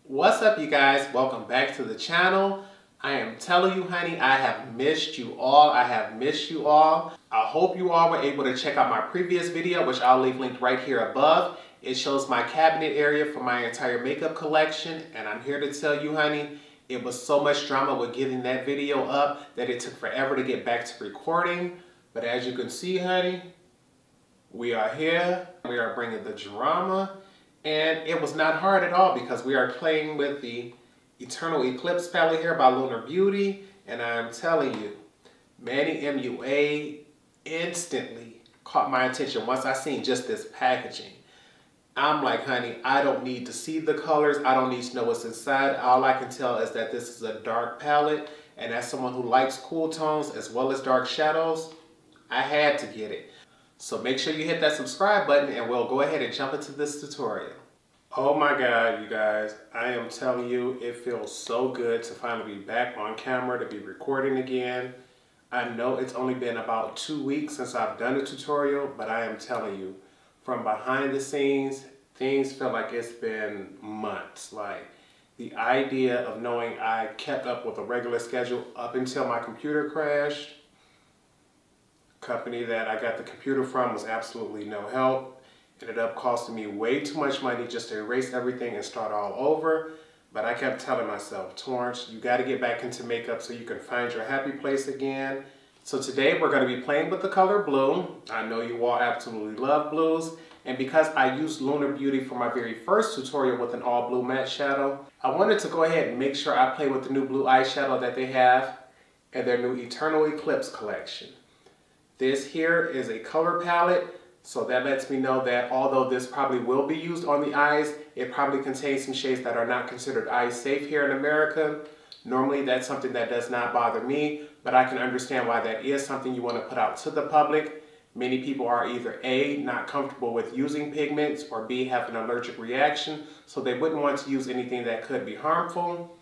What's up, you guys? Welcome back to the channel. I am telling you, honey, I have missed you all. I hope you all were able to check out my previous video, which I'll leave linked right here above. It shows my cabinet area for my entire makeup collection, and I'm here to tell you, honey, it was so much drama with getting that video up that it took forever to get back to recording. But as you can see, honey, we are here. We are bringing the drama. And it was not hard at all because we are playing with the Eternal Eclipse palette here by Lunar Beauty. And I'm telling you, Manny MUA instantly caught my attention once I seen just this packaging. I'm like, honey, I don't need to see the colors. I don't need to know what's inside. All I can tell is that this is a dark palette. And as someone who likes cool tones as well as dark shadows, I had to get it. So make sure you hit that subscribe button and we'll go ahead and jump into this tutorial. Oh my God, you guys, I am telling you, it feels so good to finally be back on camera, to be recording again. I know it's only been about 2 weeks since I've done a tutorial, but I am telling you, from behind the scenes, things feel like it's been months. Like, the idea of knowing I kept up with a regular schedule up until my computer crashed. Company that I got the computer from was absolutely no help. Ended up costing me way too much money just to erase everything and start all over. But I kept telling myself, Torrence, you got to get back into makeup so you can find your happy place again. So today we're going to be playing with the color blue. I know you all absolutely love blues. And because I used Lunar Beauty for my very first tutorial with an all blue matte shadow, I wanted to go ahead and make sure I play with the new blue eyeshadow that they have in their new Eternal Eclipse collection. This here is a color palette, so that lets me know that although this probably will be used on the eyes, it probably contains some shades that are not considered eye safe here in America. Normally that's something that does not bother me, but I can understand why that is something you want to put out to the public. Many people are either A, not comfortable with using pigments, or B, have an allergic reaction, so they wouldn't want to use anything that could be harmful.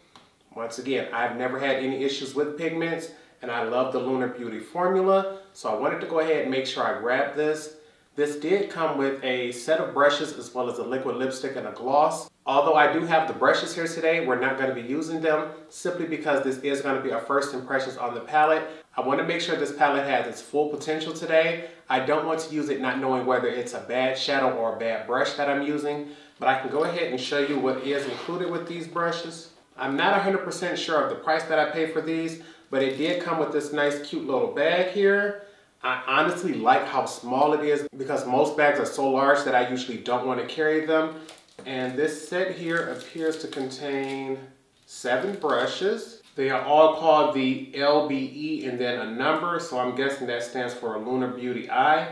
Once again, I've never had any issues with pigments, and I love the Lunar Beauty formula, so I wanted to go ahead and make sure I grabbed this. This did come with a set of brushes as well as a liquid lipstick and a gloss. Although I do have the brushes here today, we're not going to be using them simply because this is going to be our first impressions on the palette. I want to make sure this palette has its full potential today. I don't want to use it not knowing whether it's a bad shadow or a bad brush that I'm using, but I can go ahead and show you what is included with these brushes. I'm not 100% sure of the price that I paid for these, but it did come with this nice cute little bag here. I honestly like how small it is because most bags are so large that I usually don't want to carry them. And this set here appears to contain 7 brushes. They are all called the LBE and then a number, so I'm guessing that stands for a Lunar Beauty Eye.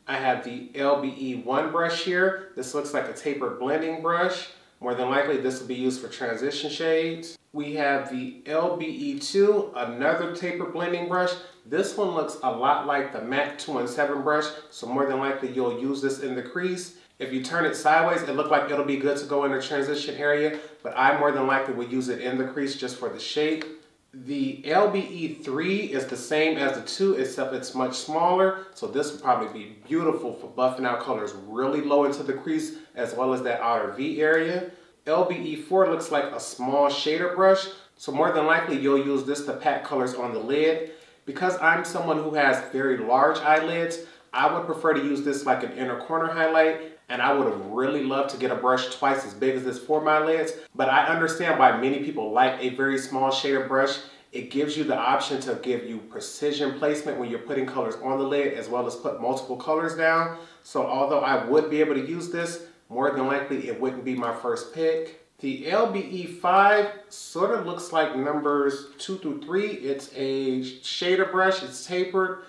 I have the LBE1 brush here. This looks like a tapered blending brush. More than likely this will be used for transition shades. We have the LBE2, another taper blending brush. This one looks a lot like the MAC 217 brush, so more than likely you'll use this in the crease. If you turn it sideways, it looks like it'll be good to go in the transition area, but I more than likely would use it in the crease just for the shape. The LBE3 is the same as the 2, except it's much smaller, so this would probably be beautiful for buffing out colors really low into the crease as well as that outer V area. LBE4 looks like a small shader brush, so more than likely you'll use this to pack colors on the lid. Because I'm someone who has very large eyelids, I would prefer to use this like an inner corner highlight, and I would have really loved to get a brush twice as big as this for my lids, but I understand why many people like a very small shader brush. It gives you the option to give you precision placement when you're putting colors on the lid as well as put multiple colors down. So although I would be able to use this, more than likely it wouldn't be my first pick. The LBE5 sort of looks like numbers 2 through 3. It's a shader brush, it's tapered.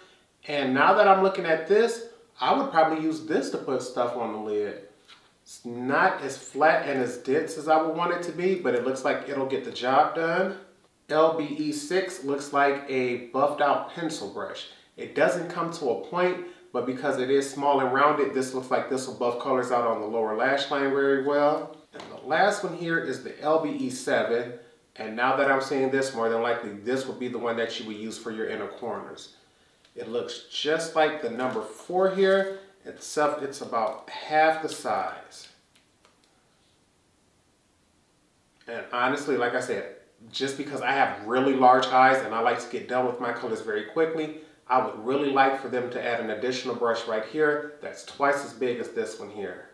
And now that I'm looking at this, I would probably use this to put stuff on the lid. It's not as flat and as dense as I would want it to be, but it looks like it'll get the job done. LBE6 looks like a buffed out pencil brush. It doesn't come to a point, but because it is small and rounded, this looks like this will buff colors out on the lower lash line very well. And the last one here is the LBE7. And now that I'm seeing this, more than likely this will be the one that you would use for your inner corners. It looks just like the number 4 here, except it's about half the size. And honestly, like I said, just because I have really large eyes and I like to get done with my colors very quickly, I would really like for them to add an additional brush right here that's twice as big as this one here.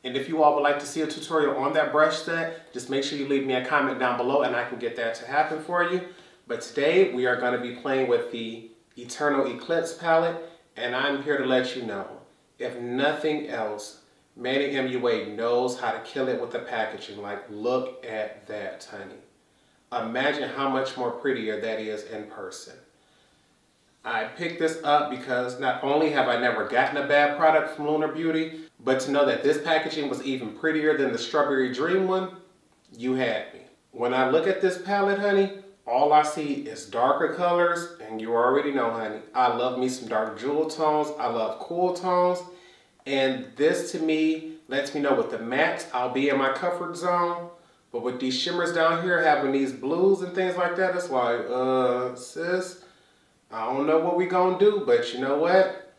And if you all would like to see a tutorial on that brush set, just make sure you leave me a comment down below and I can get that to happen for you. But today we are going to be playing with the Eternal Eclipse palette, and I'm here to let you know, if nothing else, Manny MUA knows how to kill it with the packaging. Like, look at that, honey. Imagine how much more prettier that is in person. I picked this up because not only have I never gotten a bad product from Lunar Beauty, but to know that this packaging was even prettier than the Strawberry Dream one, you had me. When I look at this palette, honey, all I see is darker colors, and you already know, honey, I love me some dark jewel tones, I love cool tones, and this to me lets me know with the mattes, I'll be in my comfort zone, but with these shimmers down here, having these blues and things like that, it's like, sis, I don't know what we gonna do, but you know what?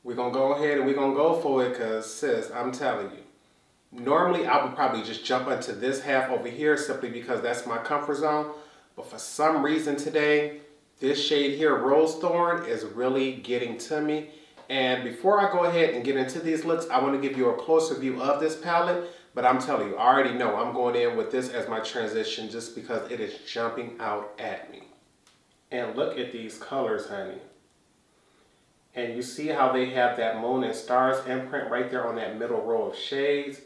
We're gonna go ahead and we're gonna go for it, cause sis, I'm telling you. Normally, I would probably just jump into this half over here simply because that's my comfort zone. But for some reason today, this shade here, Rose Thorn, is really getting to me. And before I go ahead and get into these looks, I want to give you a closer view of this palette. But I'm telling you, I already know I'm going in with this as my transition just because it is jumping out at me. And look at these colors, honey. And you see how they have that moon and stars imprint right there on that middle row of shades.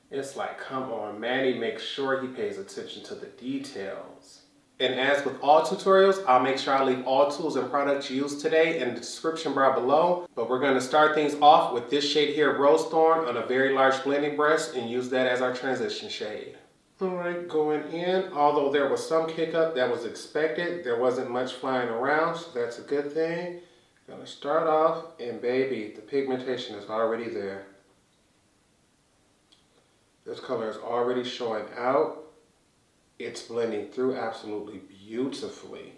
It's like, come on, Manny makes sure he pays attention to the details. And as with all tutorials, I'll make sure I leave all tools and products used today in the description bar below. But we're going to start things off with this shade here, Rose Thorn, on a very large blending brush and use that as our transition shade. Alright, going in, although there was some kick up that was expected, there wasn't much flying around, so that's a good thing. Gonna start off, and baby, the pigmentation is already there. This color is already showing out. It's blending through absolutely beautifully.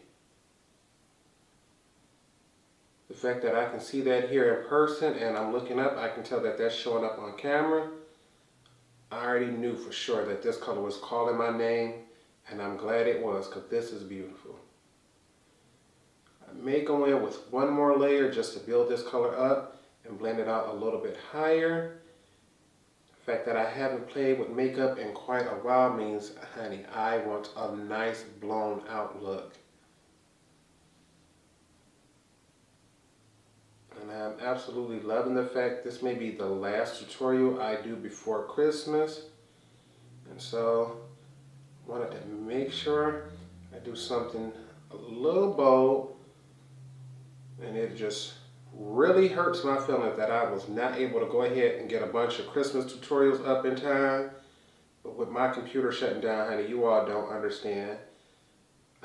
The fact that I can see that here in person and I'm looking up, I can tell that that's showing up on camera. I already knew for sure that this color was calling my name, and I'm glad it was, because this is beautiful. I may go in with one more layer just to build this color up and blend it out a little bit higher. The fact that I haven't played with makeup in quite a while means, honey, I want a nice blown out look. And I'm absolutely loving the fact this may be the last tutorial I do before Christmas. And so I wanted to make sure I do something a little bold. And it just really hurts my feelings that I was not able to go ahead and get a bunch of Christmas tutorials up in time. But with my computer shutting down, honey, you all don't understand.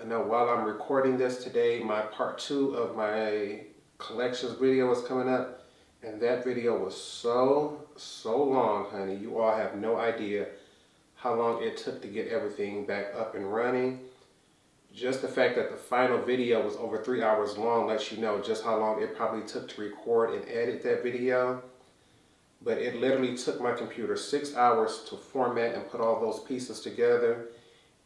I know while I'm recording this today, my part 2 of my collections video is coming up. And that video was so long, honey. You all have no idea how long it took to get everything back up and running. Just the fact that the final video was over 3 hours long lets you know just how long it probably took to record and edit that video. But it literally took my computer 6 hours to format and put all those pieces together.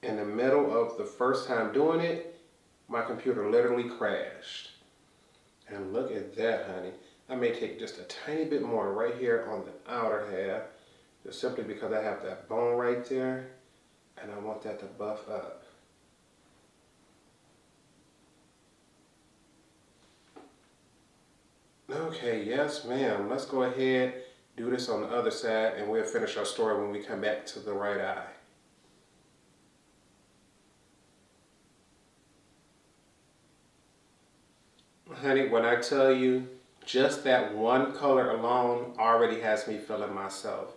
In the middle of the first time doing it, my computer literally crashed. And look at that, honey. I may take just a tiny bit more right here on the outer half, just simply because I have that bone right there, and I want that to buff up. Okay, yes ma'am. Let's go ahead, do this on the other side, and we'll finish our story when we come back to the right eye. Honey, when I tell you, just that one color alone already has me feeling myself.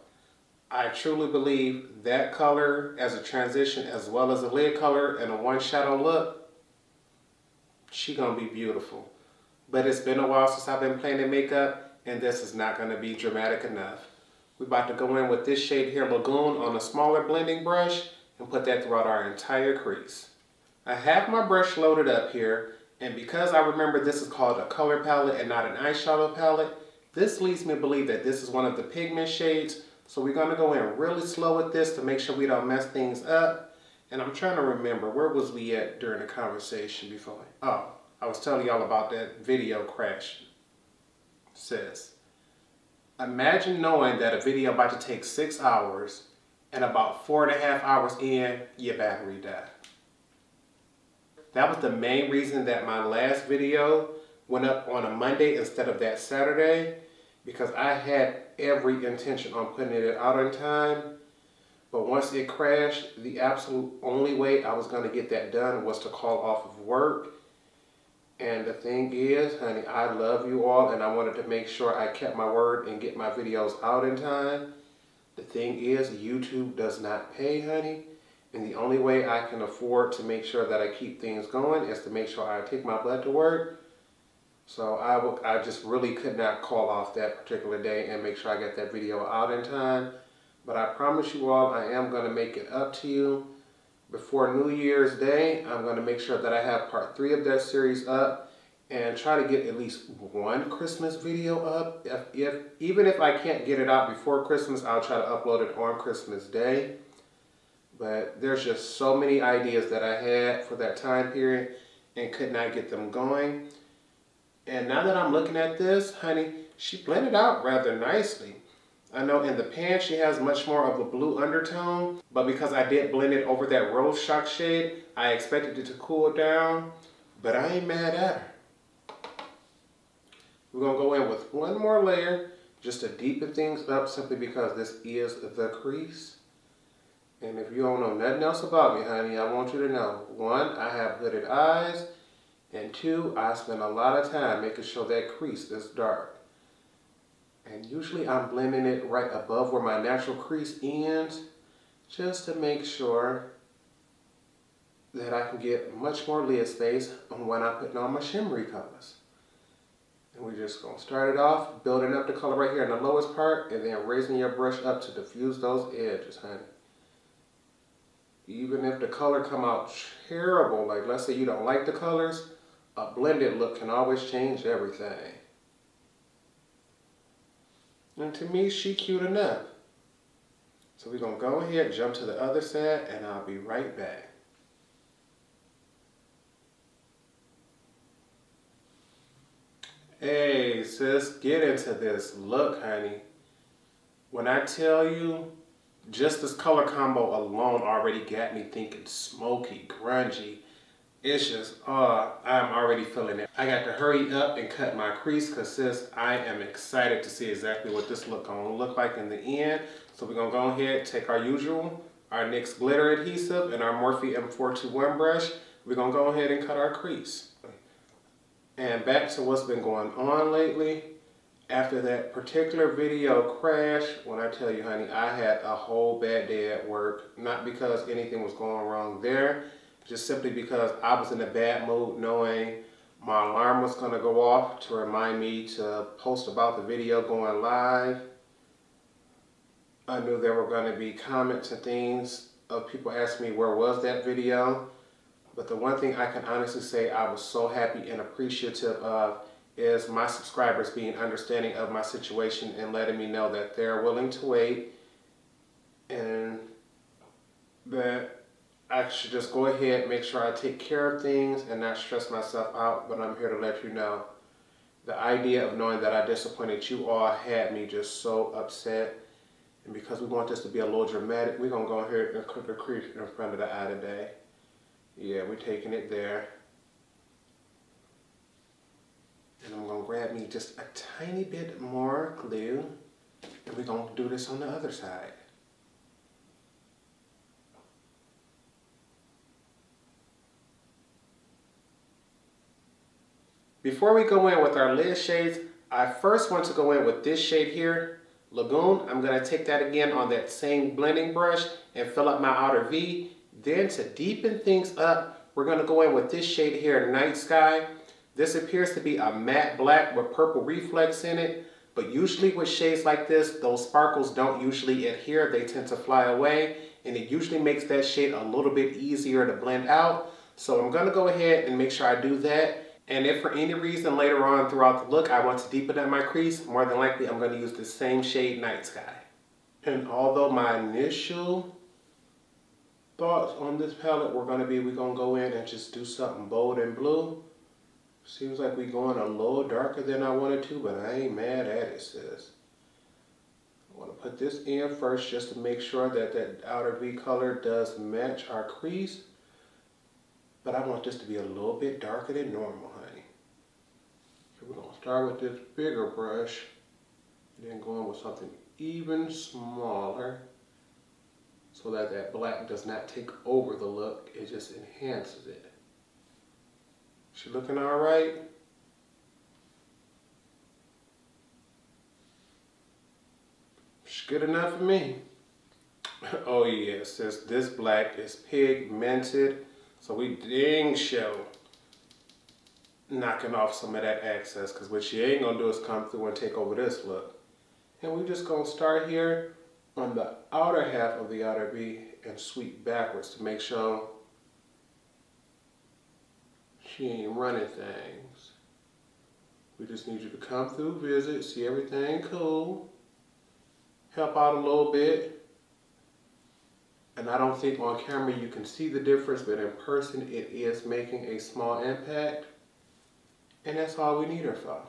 I truly believe that color as a transition as well as a lid color and a one shadow look, she gonna be beautiful. But it's been a while since I've been playing in makeup, and this is not gonna be dramatic enough. We're about to go in with this shade here, Lagoon, on a smaller blending brush and put that throughout our entire crease. I have my brush loaded up here, and because I remember this is called a color palette and not an eyeshadow palette, this leads me to believe that this is one of the pigment shades. So we're gonna go in really slow with this to make sure we don't mess things up. And I'm trying to remember, where was we at during the conversation before? Oh, I was telling y'all about that video crash. Sis, imagine knowing that a video about to take 6 hours and about 4.5 hours in, your battery died. That was the main reason that my last video went up on a Monday instead of that Saturday, because I had every intention on putting it out on time. But once it crashed, the absolute only way I was going to get that done was to call off of work. And the thing is, honey, I love you all, and I wanted to make sure I kept my word and get my videos out in time. The thing is, YouTube does not pay, honey. And the only way I can afford to make sure that I keep things going is to make sure I take my butt to work. So I just really could not call off that particular day and make sure I get that video out in time. But I promise you all, I am going to make it up to you. Before New Year's Day, I'm going to make sure that I have part 3 of that series up and try to get at least one Christmas video up. Even if I can't get it out before Christmas, I'll try to upload it on Christmas Day. But there's just so many ideas that I had for that time period and could not get them going. And now that I'm looking at this, honey, she blended out rather nicely. I know in the pan she has much more of a blue undertone, but because I did blend it over that Rose Shock shade, I expected it to cool down, but I ain't mad at her. We're going to go in with one more layer just to deepen things up, simply because this is the crease. And if you don't know nothing else about me, honey, I want you to know, 1, I have hooded eyes, and 2, I spend a lot of time making sure that crease is dark. And usually I'm blending it right above where my natural crease ends, just to make sure that I can get much more lid space when I'm putting on my shimmery colors. And we're just going to start it off, building up the color right here in the lowest part, and then raising your brush up to diffuse those edges, honey. Even if the color come out terrible, like let's say you don't like the colors, a blended look can always change everything. And to me, she cute enough. So we're going to go ahead, jump to the other side, and I'll be right back. Hey, sis, get into this look, honey. When I tell you, just this color combo alone already got me thinking smoky, grungy. It's just, I'm already feeling it. I got to hurry up and cut my crease because, sis, I am excited to see exactly what this look gonna look like in the end. So we're gonna go ahead, take our usual, our NYX glitter adhesive and our Morphe M421 brush. We're gonna go ahead and cut our crease. And back to what's been going on lately. After that particular video crash, when I tell you, honey, I had a whole bad day at work. Not because anything was going wrong there, just simply because I was in a bad mood knowing my alarm was going to go off to remind me to post about the video going live. I knew there were going to be comments and things of people asking me where was that video. But the one thing I can honestly say I was so happy and appreciative of is my subscribers being understanding of my situation and letting me know that they're willing to wait and that I should just go ahead, make sure I take care of things and not stress myself out. But I'm here to let you know, the idea of knowing that I disappointed you all had me just so upset. And because we want this to be a little dramatic, we're going to go ahead and cook the crease in front of the eye today. Yeah, we're taking it there. And I'm going to grab me just a tiny bit more glue. And we're going to do this on the other side. Before we go in with our lid shades, I first want to go in with this shade here, Lagoon. I'm going to take that again on that same blending brush and fill up my outer V. Then to deepen things up, we're going to go in with this shade here, Night Sky. This appears to be a matte black with purple reflex in it, but usually with shades like this, those sparkles don't usually adhere. They tend to fly away, and it usually makes that shade a little bit easier to blend out. So I'm going to go ahead and make sure I do that. And if for any reason later on throughout the look I want to deepen up my crease, more than likely I'm going to use the same shade, Night Sky. And although my initial thoughts on this palette we're gonna go in and just do something bold and blue. Seems like we're going a little darker than I wanted to, but I ain't mad at it, sis. I want to put this in first just to make sure that that outer V color does match our crease. But I want this to be a little bit darker than normal, honey. So we're going to start with this bigger brush, and then go in with something even smaller so that that black does not take over the look, it just enhances it. She looking all right? She's good enough for me. Oh yeah, sis, this black is pigmented, so we dang show knocking off some of that excess, because what she ain't gonna do is come through and take over this look. And we just gonna start here on the outer half of the outer V and sweep backwards to make sure she ain't running things. We just need you to come through, visit, see everything cool, help out a little bit. And I don't think on camera you can see the difference, but in person it is making a small impact. And that's all we need her for.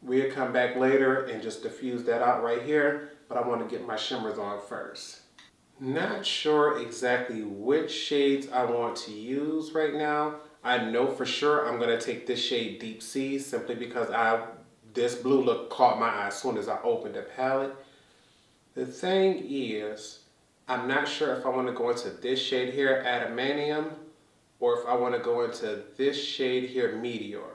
We'll come back later and just diffuse that out right here, but I want to get my shimmers on first. Not sure exactly which shades I want to use right now. I know for sure I'm going to take this shade Deep Sea simply because this blue look caught my eye as soon as I opened the palette. The thing is, I'm not sure if I want to go into this shade here, Adamantium, or if I want to go into this shade here, Meteor.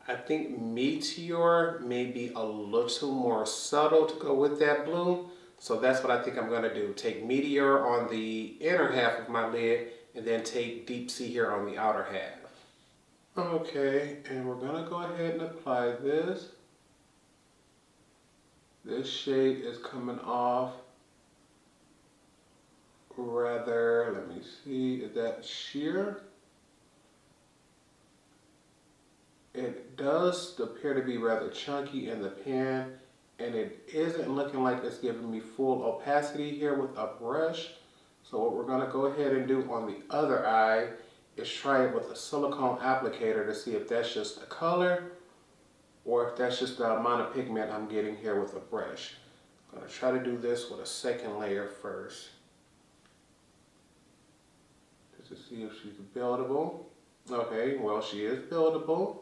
I think Meteor may be a little more subtle to go with that blue. So that's what I think I'm going to do. Take Meteor on the inner half of my lid and then take Deep Sea here on the outer half. Okay, and we're going to go ahead and apply this. This shade is coming off rather, let me see, is that sheer? It does appear to be rather chunky in the pan, and it isn't looking like it's giving me full opacity here with a brush. So what we're going to go ahead and do on the other eye is try it with a silicone applicator to see if that's just the color or if that's just the amount of pigment I'm getting here with a brush. I'm going to try to do this with a second layer first, just to see if she's buildable. Okay, well, she is buildable.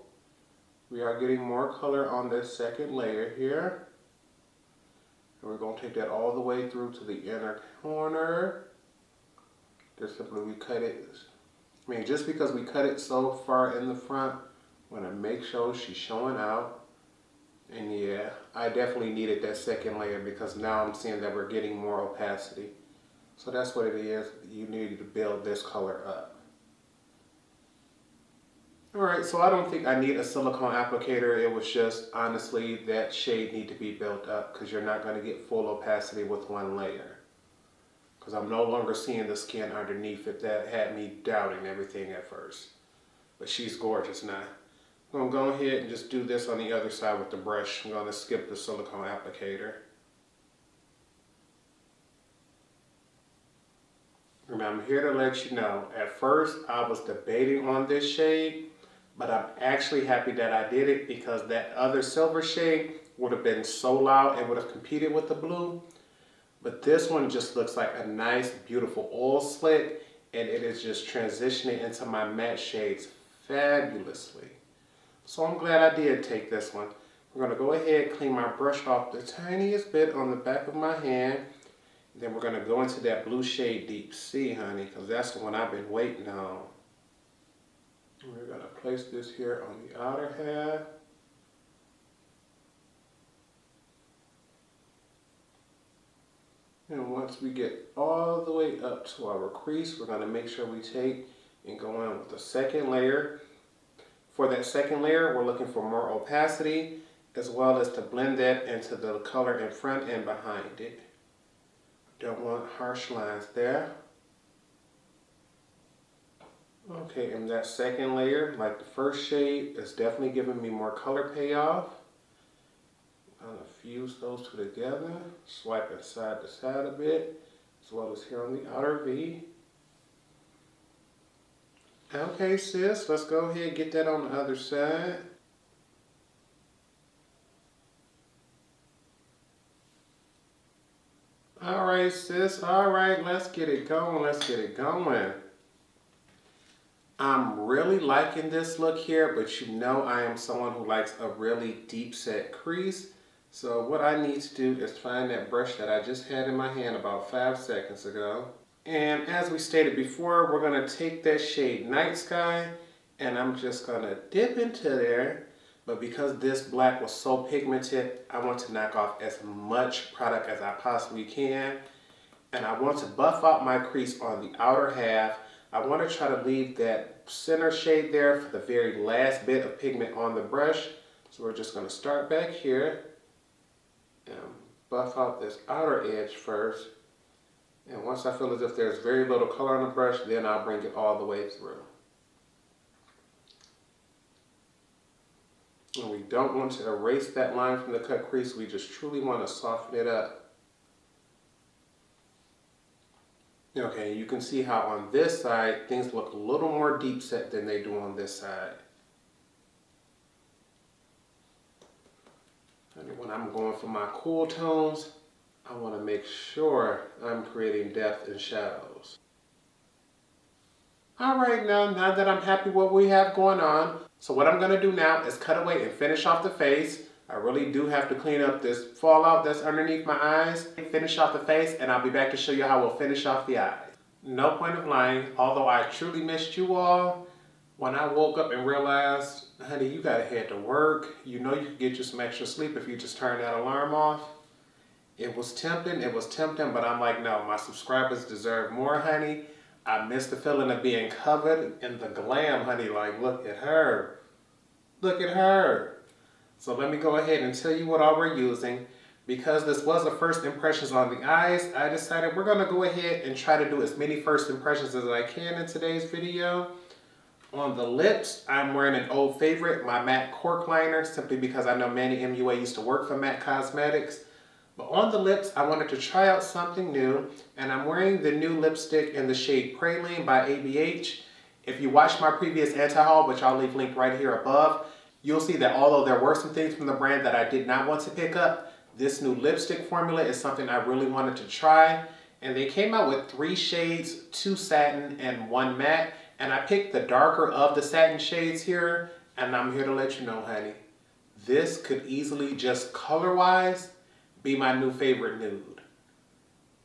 We are getting more color on this second layer here. And we're going to take that all the way through to the inner corner. Just simply we cut it. I mean, just because we cut it so far in the front, I'm going to make sure she's showing out. And yeah, I definitely needed that second layer because now I'm seeing that we're getting more opacity. So that's what it is. You need to build this color up. Alright, so I don't think I need a silicone applicator. It was just, honestly, that shade need to be built up because you're not going to get full opacity with one layer. Because I'm no longer seeing the skin underneath it. That had me doubting everything at first. But she's gorgeous now. I'm going to go ahead and just do this on the other side with the brush. I'm going to skip the silicone applicator. And I'm here to let you know, at first I was debating on this shade, but I'm actually happy that I did it because that other silver shade would have been so loud and would have competed with the blue. But this one just looks like a nice, beautiful oil slick, and it is just transitioning into my matte shades fabulously. So I'm glad I did take this one. We're going to go ahead and clean my brush off the tiniest bit on the back of my hand. Then we're going to go into that blue shade Deep Sea, honey, because that's the one I've been waiting on. We're going to place this here on the outer half. And once we get all the way up to our crease, we're going to make sure we take and go in with the second layer. For that second layer, we're looking for more opacity, as well as to blend that into the color in front and behind it. Don't want harsh lines there. Okay, and that second layer, like the first shade, is definitely giving me more color payoff. kind of fuse those two together, swiping side to side a bit, as well as here on the outer V. Okay, sis, let's go ahead and get that on the other side. All right, sis, all right, let's get it going, let's get it going. I'm really liking this look here, but you know I am someone who likes a really deep set crease. So what I need to do is find that brush that I just had in my hand about 5 seconds ago. And as we stated before, we're gonna take that shade Night Sky and I'm just gonna dip into there. But because this black was so pigmented, I want to knock off as much product as I possibly can. And I want to buff out my crease on the outer half. I want to try to leave that center shade there for the very last bit of pigment on the brush. So we're just going to start back here and buff out this outer edge first. And once I feel as if there's very little color on the brush, then I'll bring it all the way through. And we don't want to erase that line from the cut crease, we just truly want to soften it up. Okay, you can see how on this side, things look a little more deep set than they do on this side. And when I'm going for my cool tones, I want to make sure I'm creating depth and shadows. Alright, now that I'm happy with what we have going on, so what I'm going to do now is cut away and finish off the face. I really do have to clean up this fallout that's underneath my eyes, finish off the face, and I'll be back to show you how we'll finish off the eyes. No point of lying, although I truly missed you all, when I woke up and realized, honey, you gotta head to work. You know you could get you some extra sleep if you just turn that alarm off. It was tempting, but I'm like, no, my subscribers deserve more, honey. I miss the feeling of being covered in the glam, honey. Like, look at her. Look at her. So let me go ahead and tell you what all we're using. Because this was the first impressions on the eyes, I decided we're going to go ahead and try to do as many first impressions as I can in today's video. On the lips, I'm wearing an old favorite, my matte cork liner, simply because I know Manny MUA used to work for MAC Cosmetics. But on the lips, I wanted to try out something new, and I'm wearing the new lipstick in the shade Praline by ABH. If you watched my previous anti-haul, which I'll leave linked right here above, you'll see that although there were some things from the brand that I did not want to pick up, this new lipstick formula is something I really wanted to try. And they came out with 3 shades, 2 satin and 1 matte. And I picked the darker of the satin shades here. And I'm here to let you know, honey, this could easily just color-wise be my new favorite nude.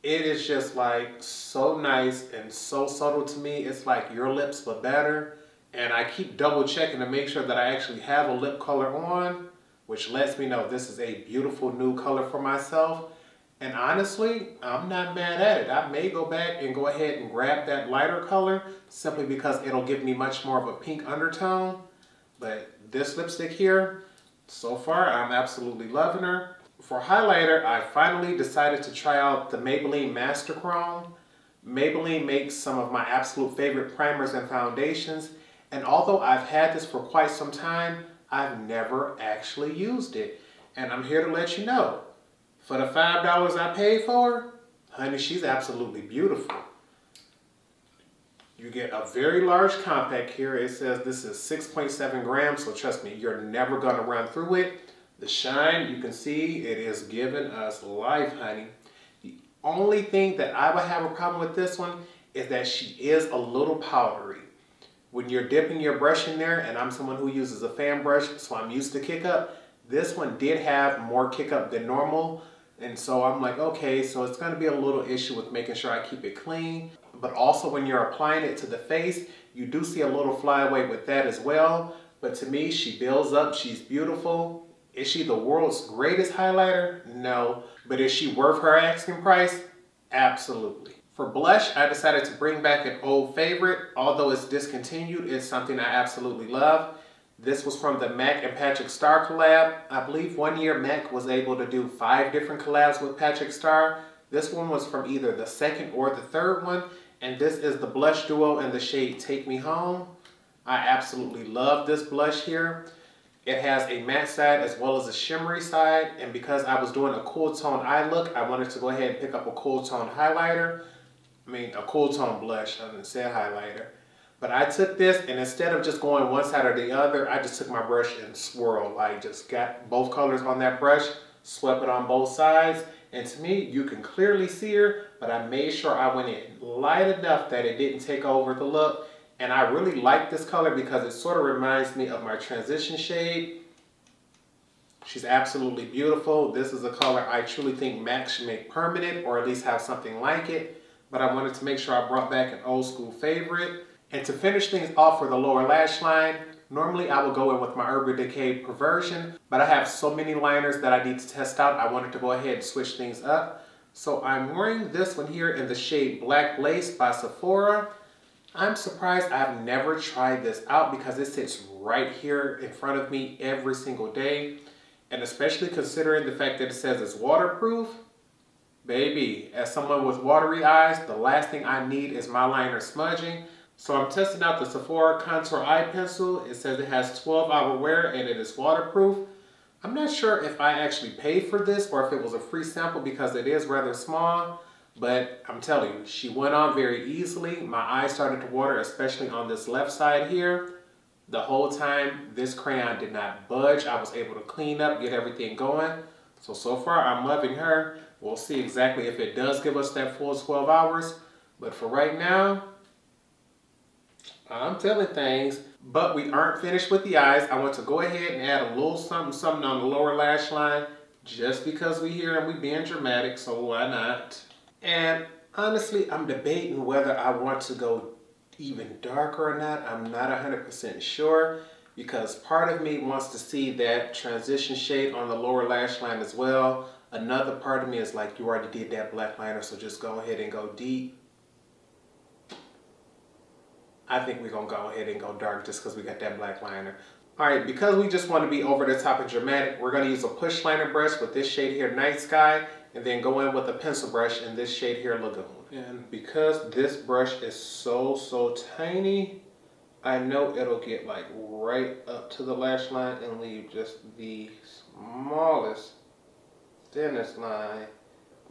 It is just like so nice and so subtle to me. It's like your lips but better. And I keep double checking to make sure that I actually have a lip color on, which lets me know this is a beautiful new color for myself. And honestly, I'm not mad at it. I may go back and go ahead and grab that lighter color simply because it'll give me much more of a pink undertone. But this lipstick here, so far, I'm absolutely loving her. For highlighter, I finally decided to try out the Maybelline Master Chrome. Maybelline makes some of my absolute favorite primers and foundations. And although I've had this for quite some time, I've never actually used it. And I'm here to let you know, for the $5 I paid for her, honey, she's absolutely beautiful. You get a very large compact here. It says this is 6.7 grams, so trust me, you're never gonna run through it. The shine, you can see, it is giving us life, honey. The only thing that I would have a problem with this one is that she is a little powdery. When you're dipping your brush in there, and I'm someone who uses a fan brush, so I'm used to kick up, this one did have more kick up than normal. And so I'm like, okay, so it's gonna be a little issue with making sure I keep it clean. But also when you're applying it to the face, you do see a little flyaway with that as well. But to me, she builds up, she's beautiful. Is she the world's greatest highlighter? No. But is she worth her asking price? Absolutely. For blush, I decided to bring back an old favorite. Although it's discontinued, it's something I absolutely love. This was from the MAC and Patrick Star collab. I believe one year MAC was able to do 5 different collabs with Patrick Star. This one was from either the second or the third one. And this is the blush duo in the shade Take Me Home. I absolutely love this blush here. It has a matte side as well as a shimmery side, and because I was doing a cool tone eye look, I wanted to go ahead and pick up a cool tone highlighter. A cool tone blush, I didn't say highlighter. But I took this, and instead of just going one side or the other, I just took my brush and swirled. I just got both colors on that brush, swept it on both sides, and to me, you can clearly see her, but I made sure I went in light enough that it didn't take over the look. And I really like this color because it sort of reminds me of my transition shade. She's absolutely beautiful. This is a color I truly think MAC should make permanent, or at least have something like it. But I wanted to make sure I brought back an old school favorite. And to finish things off for the lower lash line, normally I will go in with my Urban Decay Perversion, but I have so many liners that I need to test out. I wanted to go ahead and switch things up. So I'm wearing this one here in the shade Black Lace by Sephora. I'm surprised I've never tried this out because it sits right here in front of me every single day. And especially considering the fact that it says it's waterproof, baby, as someone with watery eyes, the last thing I need is my liner smudging. So I'm testing out the Sephora Contour Eye Pencil. It says it has 12-hour wear and it is waterproof. I'm not sure if I actually paid for this or if it was a free sample because it is rather small. But I'm telling you, she went on very easily. My eyes started to water, especially on this left side here. The whole time, this crayon did not budge. I was able to clean up, get everything going. So far, I'm loving her. We'll see exactly if it does give us that full 12 hours. But for right now, I'm telling things. But we aren't finished with the eyes. I want to go ahead and add a little something on the lower lash line. Just because we here and we being dramatic, so why not? And honestly, I'm debating whether I want to go even darker or not. I'm not 100% sure because part of me wants to see that transition shade on the lower lash line as well. Another part of me is like, you already did that black liner, so just go ahead and go deep. I think we're going to go ahead and go dark just because we got that black liner. Alright, because we just want to be over the top and dramatic, we're going to use a push liner brush with this shade here, Night Sky, and then go in with a pencil brush in this shade here, Lagoon. And because this brush is so tiny, I know it'll get like right up to the lash line and leave just the smallest, thinnest line.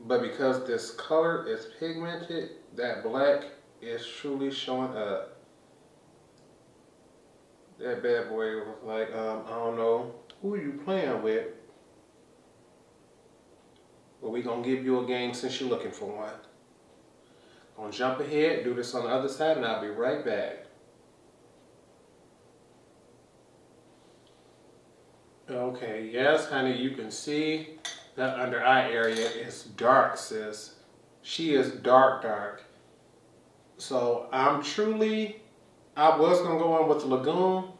But because this color is pigmented, that black is truly showing up. That bad boy was like, I don't know who you playing with, but we gonna give you a game since you're looking for one. Gonna jump ahead, do this on the other side, and I'll be right back. Okay, yes, honey, you can see that under eye area is dark, sis. She is dark. So I was gonna go in with the Lagoon.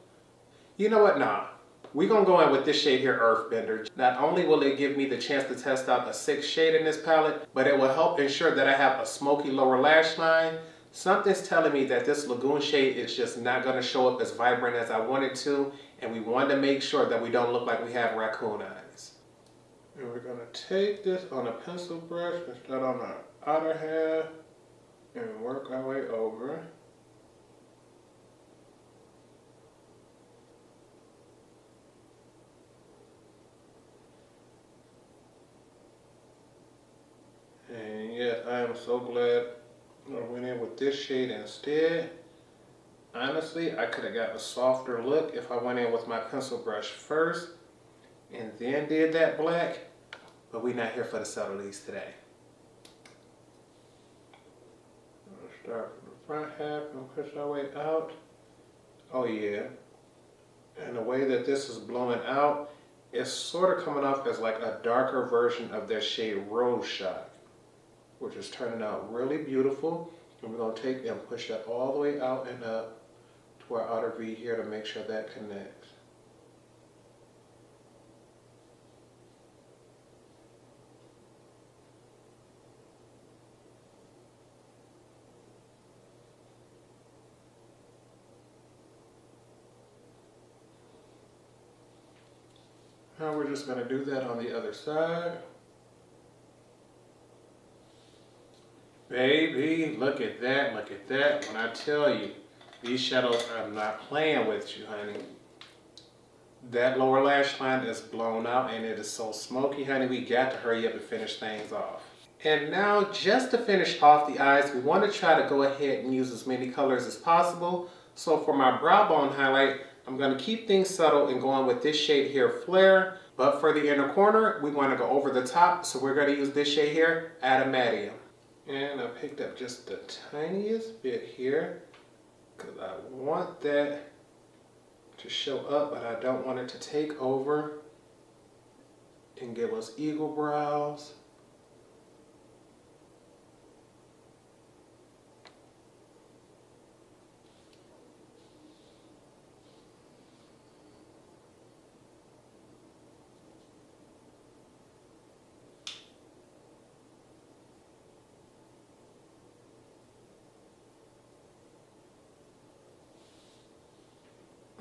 You know what? Nah. We're gonna go in with this shade here, Earthbender. Not only will it give me the chance to test out a 6th shade in this palette, but it will help ensure that I have a smoky lower lash line. Something's telling me that this Lagoon shade is just not gonna show up as vibrant as I want it to, and we want to make sure that we don't look like we have raccoon eyes. And we're gonna take this on a pencil brush and start on our outer half and work our way over. And yes, I am so glad I went in with this shade instead. Honestly, I could have got a softer look if I went in with my pencil brush first and then did that black, but we're not here for the subtleties today. Let's start from the front half and push our way out. Oh yeah. And the way that this is blowing out, it's sort of coming off as like a darker version of that shade Rose Shot, which is turning out really beautiful. And we're going to take and push that all the way out and up to our outer V here to make sure that connects. Now we're just going to do that on the other side. Baby, look at that, look at that. When I tell you, these shadows are not playing with you, honey. That lower lash line is blown out and it is so smoky, honey. We got to hurry up and finish things off. And now, just to finish off the eyes, we want to try to go ahead and use as many colors as possible. So for my brow bone highlight, I'm going to keep things subtle and going with this shade here, Flare. But for the inner corner, we want to go over the top. So we're going to use this shade here, Adamantium. And I picked up just the tiniest bit here because I want that to show up, but I don't want it to take over and give us eagle brows.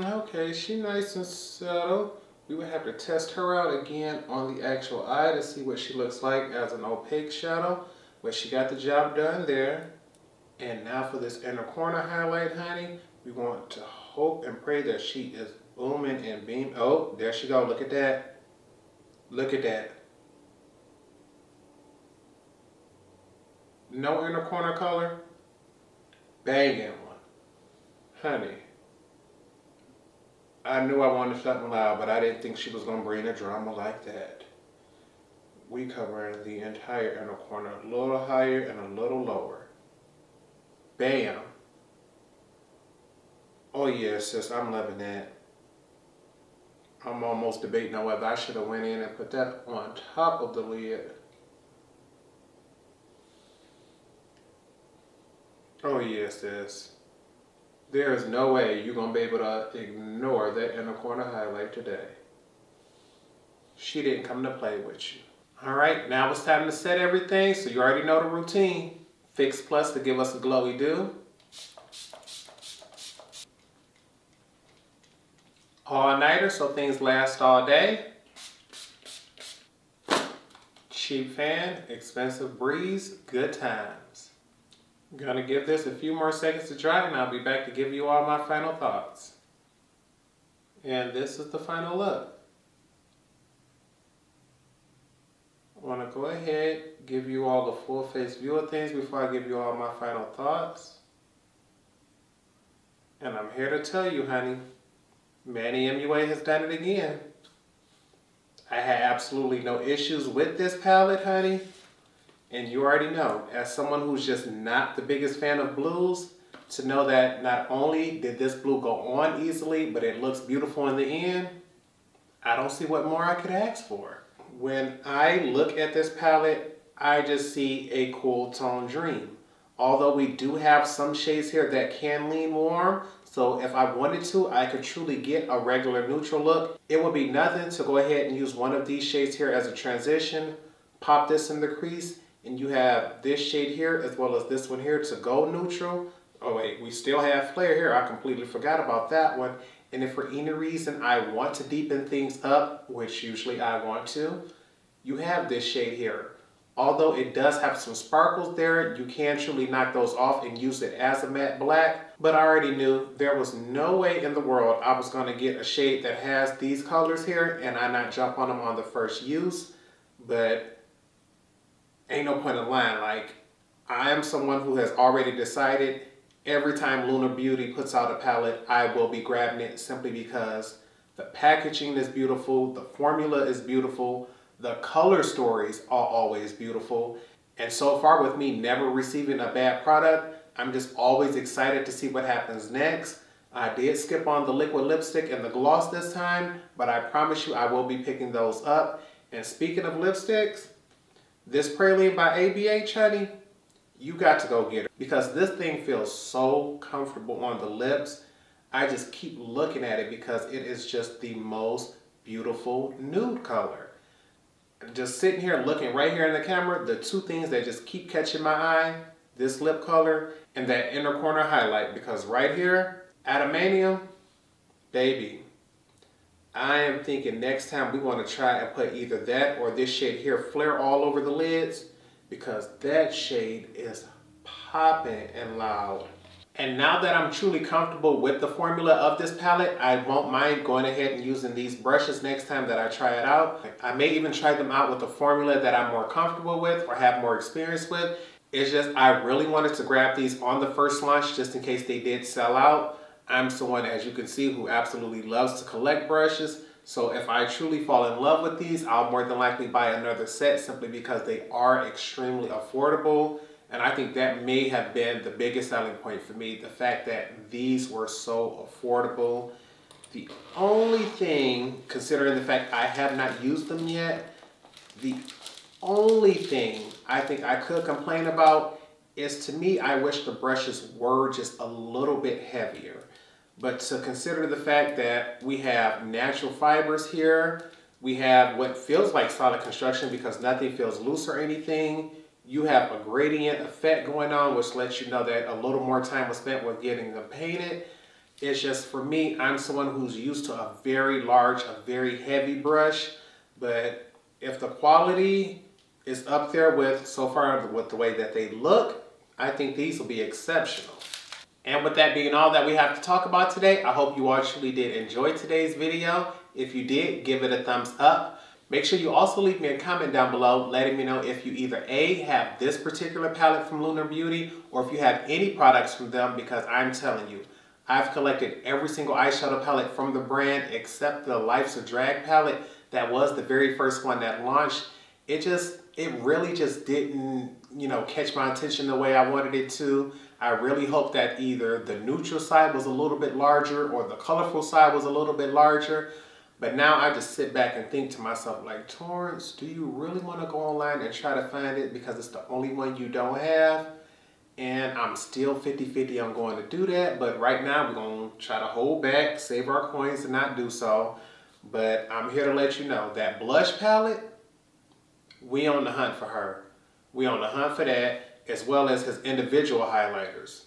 Okay, she's nice and subtle. We would have to test her out again on the actual eye to see what she looks like as an opaque shadow. But she got the job done there. And now for this inner corner highlight, honey, we want to hope and pray that she is booming and beam. Oh, there she go. Look at that. Look at that. No inner corner color. Banging one. Honey. I knew I wanted something loud, but I didn't think she was going to bring a drama like that. We covering the entire inner corner, a little higher and a little lower. Bam. Oh yeah, sis, I'm loving that. I'm almost debating on whether I should have went in and put that on top of the lid. Oh yes, sis. There is no way you're going to be able to ignore that inner corner highlight today. She didn't come to play with you. Alright, now it's time to set everything, so you already know the routine. Fix Plus to give us a glowy do. All-nighter so things last all day. Cheap fan, expensive breeze, good times. I'm gonna give this a few more seconds to dry and I'll be back to give you all my final thoughts. And this is the final look. I want to go ahead, give you all the full face view of things before I give you all my final thoughts. And I'm here to tell you, honey, Manny MUA has done it again. I had absolutely no issues with this palette, honey. And you already know, as someone who's just not the biggest fan of blues, to know that not only did this blue go on easily, but it looks beautiful in the end, I don't see what more I could ask for. When I look at this palette, I just see a cool tone dream. Although we do have some shades here that can lean warm, so if I wanted to, I could truly get a regular neutral look. It would be nothing to go ahead and use one of these shades here as a transition, pop this in the crease, and you have this shade here as well as this one here to go neutral. Oh wait, we still have flare here. I completely forgot about that one. And if for any reason I want to deepen things up, which usually I want to, you have this shade here. Although it does have some sparkles there, you can truly knock those off and use it as a matte black. But I already knew there was no way in the world I was gonna get a shade that has these colors here and I not jump on them on the first use. But ain't no point in lying. Like, I am someone who has already decided every time Lunar Beauty puts out a palette, I will be grabbing it simply because the packaging is beautiful, the formula is beautiful, the color stories are always beautiful. And so far with me never receiving a bad product, I'm just always excited to see what happens next. I did skip on the liquid lipstick and the gloss this time, but I promise you I will be picking those up. And speaking of lipsticks, this Praline by ABH, honey, you got to go get it because this thing feels so comfortable on the lips. I just keep looking at it because it is just the most beautiful nude color. Just sitting here looking right here in the camera, the two things that just keep catching my eye, this lip color and that inner corner highlight, because right here, Adamantium, baby. I am thinking next time we want to try and put either that or this shade here, Flare, all over the lids, because that shade is popping and loud. And now that I'm truly comfortable with the formula of this palette, I won't mind going ahead and using these brushes next time that I try it out. I may even try them out with a formula that I'm more comfortable with or have more experience with. It's just I really wanted to grab these on the first launch just in case they did sell out. I'm someone, as you can see, who absolutely loves to collect brushes. So if I truly fall in love with these, I'll more than likely buy another set simply because they are extremely affordable. And I think that may have been the biggest selling point for me, the fact that these were so affordable. The only thing, considering the fact I have not used them yet, the only thing I think I could complain about is, to me, I wish the brushes were just a little bit heavier. But to consider the fact that we have natural fibers here, we have what feels like solid construction because nothing feels loose or anything. You have a gradient effect going on, which lets you know that a little more time was spent with getting them painted. It's just, for me, I'm someone who's used to a very large, a very heavy brush. But if the quality is up there with, so far, with the way that they look, I think these will be exceptional. And with that being all that we have to talk about today, I hope you all truly did enjoy today's video. If you did, give it a thumbs up. Make sure you also leave me a comment down below letting me know if you either A, have this particular palette from Lunar Beauty, or if you have any products from them, because I'm telling you, I've collected every single eyeshadow palette from the brand except the Life's a Drag palette. That was the very first one that launched. It really just didn't, catch my attention the way I wanted it to. I really hope that either the neutral side was a little bit larger or the colorful side was a little bit larger. But now I just sit back and think to myself, like, Torrence, do you really want to go online and try to find it because it's the only one you don't have? And I'm still 50-50 on going to do that. But right now we're going to try to hold back, save our coins and not do so. But I'm here to let you know that blush palette, we on the hunt for her. We on the hunt for that, as well as his individual highlighters.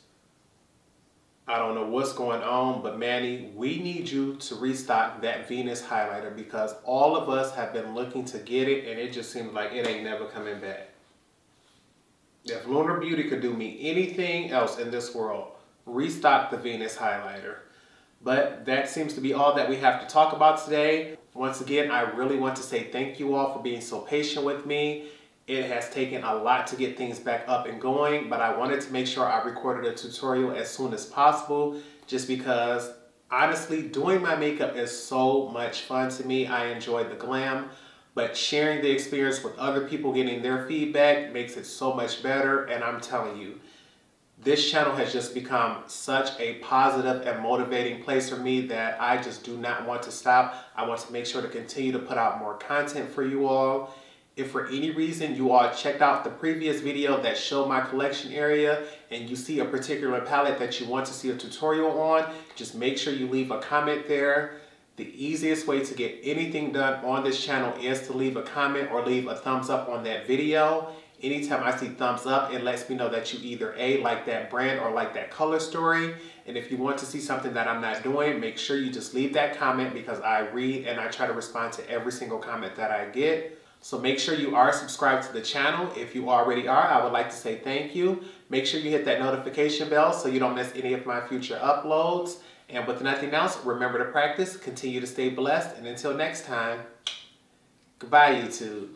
I don't know what's going on, but Manny, we need you to restock that Venus highlighter because all of us have been looking to get it and it just seems like it ain't never coming back. If Lunar Beauty could do me anything else in this world, restock the Venus highlighter. But that seems to be all that we have to talk about today. Once again, I really want to say thank you all for being so patient with me. It has taken a lot to get things back up and going, but I wanted to make sure I recorded a tutorial as soon as possible just because, honestly, doing my makeup is so much fun to me. I enjoy the glam, but sharing the experience with other people, getting their feedback, makes it so much better. And I'm telling you, this channel has just become such a positive and motivating place for me that I just do not want to stop. I want to make sure to continue to put out more content for you all. If for any reason you all checked out the previous video that showed my collection area and you see a particular palette that you want to see a tutorial on, just make sure you leave a comment there. The easiest way to get anything done on this channel is to leave a comment or leave a thumbs up on that video. Anytime I see thumbs up, it lets me know that you either A, like that brand or like that color story. And if you want to see something that I'm not doing, make sure you just leave that comment because I read and I try to respond to every single comment that I get. So make sure you are subscribed to the channel. If you already are, I would like to say thank you. Make sure you hit that notification bell so you don't miss any of my future uploads. And with nothing else, remember to practice, continue to stay blessed, and until next time, goodbye YouTube.